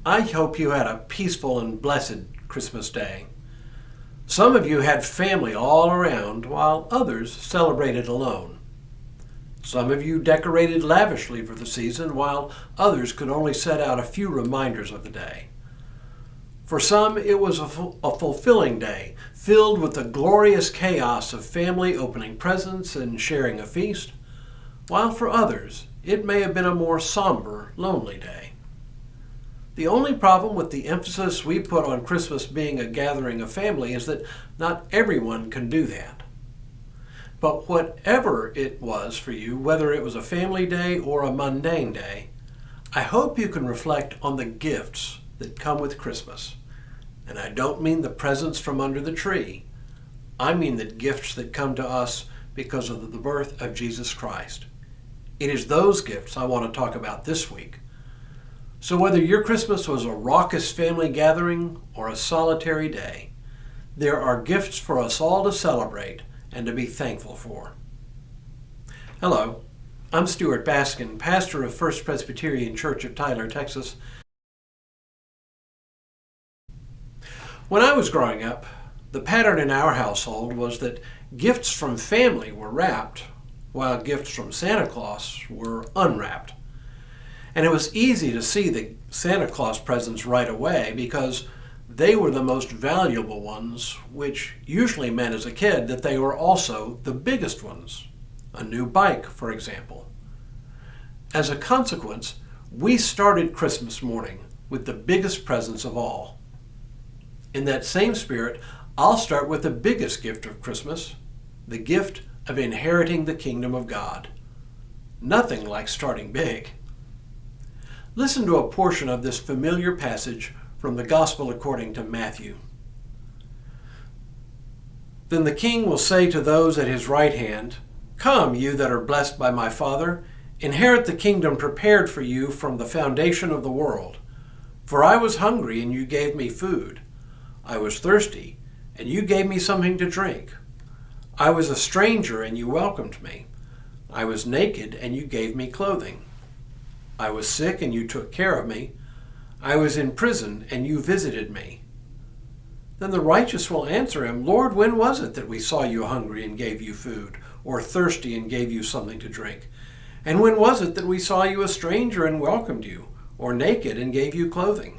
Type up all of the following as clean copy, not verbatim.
I hope you had a peaceful and blessed Christmas Day. Some of you had family all around, while others celebrated alone. Some of you decorated lavishly for the season, while others could only set out a few reminders of the day. For some, it was a fulfilling day, filled with the glorious chaos of family opening presents and sharing a feast, while for others, it may have been a more somber, lonely day. The only problem with the emphasis we put on Christmas being a gathering of family is that not everyone can do that. But whatever it was for you, whether it was a family day or a mundane day, I hope you can reflect on the gifts that come with Christmas. And I don't mean the presents from under the tree. I mean the gifts that come to us because of the birth of Jesus Christ. It is those gifts I want to talk about this week. So whether your Christmas was a raucous family gathering or a solitary day, there are gifts for us all to celebrate and to be thankful for. Hello, I'm Stuart Baskin, pastor of First Presbyterian Church of Tyler, Texas. When I was growing up, the pattern in our household was that gifts from family were wrapped, while gifts from Santa Claus were unwrapped. And it was easy to see the Santa Claus presents right away because they were the most valuable ones, which usually meant as a kid that they were also the biggest ones. A new bike, for example. As a consequence, we started Christmas morning with the biggest presents of all. In that same spirit, I'll start with the biggest gift of Christmas, the gift of inheriting the kingdom of God. Nothing like starting big. Listen to a portion of this familiar passage from the Gospel according to Matthew. Then the king will say to those at his right hand, "Come, you that are blessed by my Father, inherit the kingdom prepared for you from the foundation of the world. For I was hungry, and you gave me food. I was thirsty, and you gave me something to drink. I was a stranger, and you welcomed me. I was naked, and you gave me clothing. I was sick, and you took care of me. I was in prison, and you visited me." Then the righteous will answer him, "Lord, when was it that we saw you hungry and gave you food, or thirsty and gave you something to drink? And when was it that we saw you a stranger and welcomed you, or naked and gave you clothing?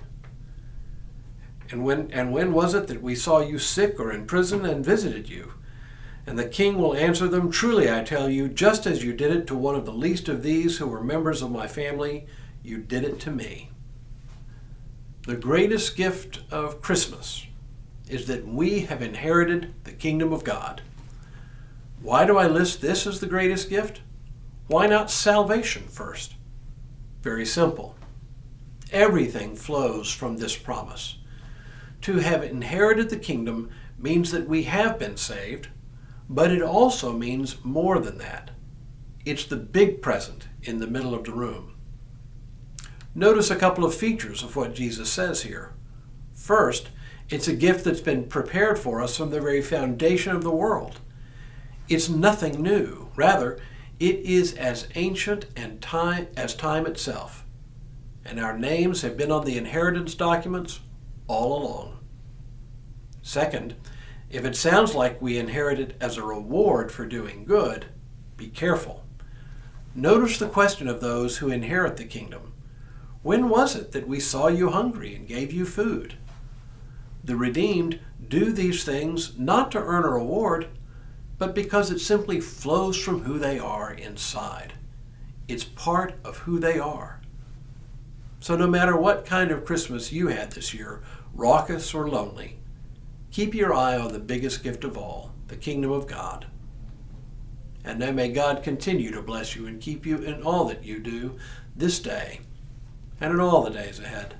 And when was it that we saw you sick or in prison and visited you?" And the king will answer them, "Truly I tell you, just as you did it to one of the least of these who were members of my family, you did it to me." The greatest gift of Christmas is that we have inherited the kingdom of God. Why do I list this as the greatest gift? Why not salvation first? Very simple. Everything flows from this promise. To have inherited the kingdom means that we have been saved, but it also means more than that. It's the big present in the middle of the room. Notice a couple of features of what Jesus says here. First, it's a gift that's been prepared for us from the very foundation of the world. It's nothing new. Rather, it is as ancient as time itself. And our names have been on the inheritance documents all along. Second, if it sounds like we inherit it as a reward for doing good, be careful. Notice the question of those who inherit the kingdom. When was it that we saw you hungry and gave you food? The redeemed do these things not to earn a reward, but because it simply flows from who they are inside. It's part of who they are. So no matter what kind of Christmas you had this year, raucous or lonely, keep your eye on the biggest gift of all, the kingdom of God. And now may God continue to bless you and keep you in all that you do this day and in all the days ahead.